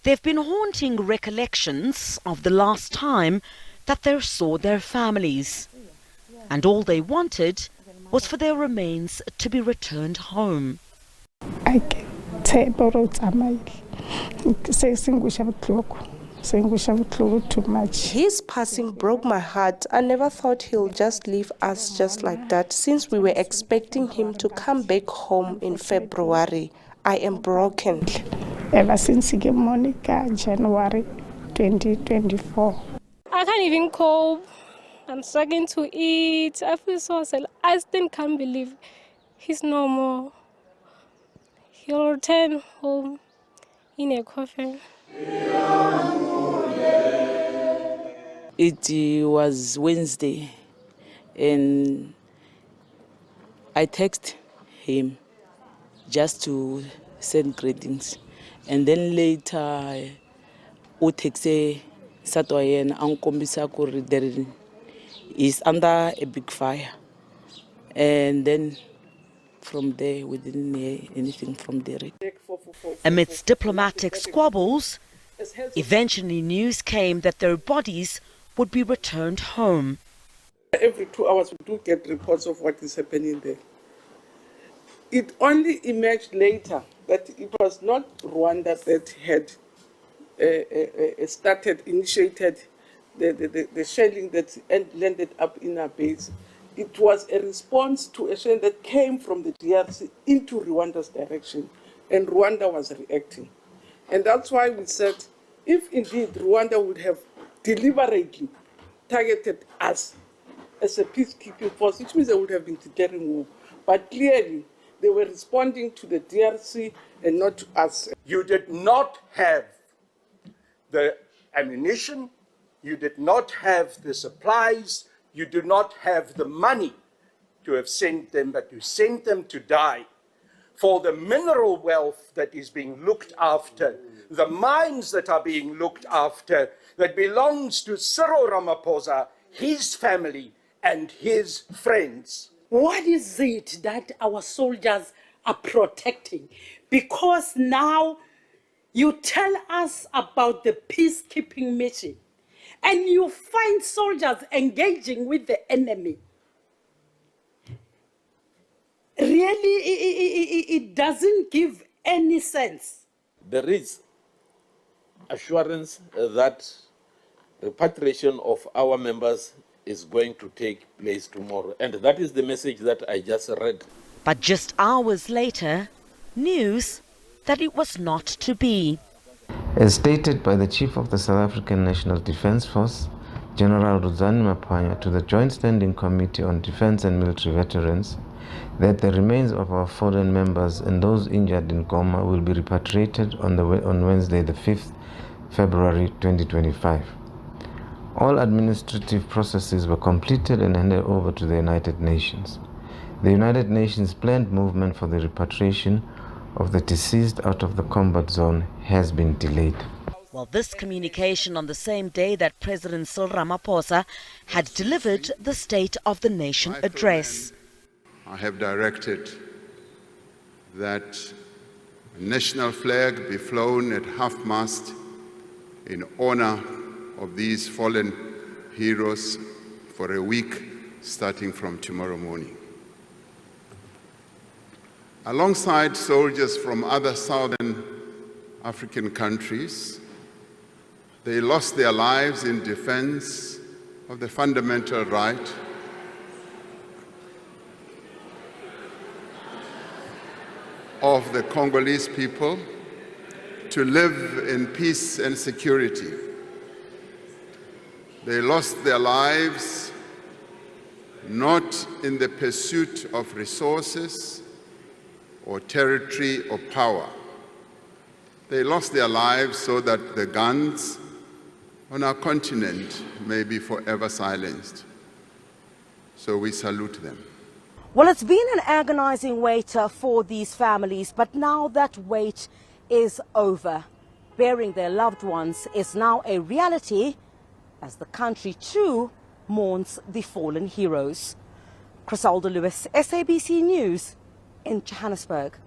They've been haunting recollections of the last time that they saw their families. And all they wanted was for their remains to be returned home. His passing broke my heart. I never thought he'll just leave us just like that, since we were expecting him to come back home in February. I am broken. Ever since Monica, January 2024. I can't even cope. I'm struggling to eat. I feel so sad. I still can't believe he's no more. He'll return home in a coffin. It was Wednesday, and I texted him just to send greetings. And then later, I texted Satoyen and Kombisa there is under a big fire. And then from there, we didn't hear anything from Derek. Amidst diplomatic squabbles, eventually news came that their bodies would be returned home. Every 2 hours we do get reports of what is happening there. It only emerged later that it was not Rwanda that had initiated the shelling that landed up in our base. It was a response to a shelling that came from the DRC into Rwanda's direction, and Rwanda was reacting. And that's why we said, if indeed Rwanda would have deliberately targeted us as a peacekeeping force, which means they would have been declaring war. But clearly, they were responding to the DRC and not to us. You did not have the ammunition, you did not have the supplies, you do not have the money to have sent them, but you sent them to die for the mineral wealth that is being looked after, the mines that are being looked after, that belongs to Cyril Ramaphosa, his family, and his friends. What is it that our soldiers are protecting? Because now you tell us about the peacekeeping mission, and you find soldiers engaging with the enemy. Really, it doesn't give any sense. There is assurance that repatriation of our members is going to take place tomorrow. And that is the message that I just read. But just hours later, news that it was not to be. As stated by the Chief of the South African National Defence Force, General Ruzani Mapanya, to the Joint Standing Committee on Defence and Military Veterans, that the remains of our fallen members and those injured in Goma will be repatriated on Wednesday, the 5th February 2025. All administrative processes were completed and handed over to the United Nations. The United Nations planned movement for the repatriation of the deceased out of the combat zone has been delayed. Well, this communication on the same day that President Cyril Ramaphosa had delivered the State of the Nation address. I have directed that a national flag be flown at half-mast in honor of these fallen heroes for a week starting from tomorrow morning. Alongside soldiers from other southern African countries, they lost their lives in defense of the fundamental right of the Congolese people to live in peace and security. They lost their lives not in the pursuit of resources or territory or power. They lost their lives so that the guns on our continent may be forever silenced. So we salute them. Well, it's been an agonizing wait for these families, but now that wait is over. Burying their loved ones is now a reality as the country too mourns the fallen heroes. Crisalda Lewis, SABC News in Johannesburg.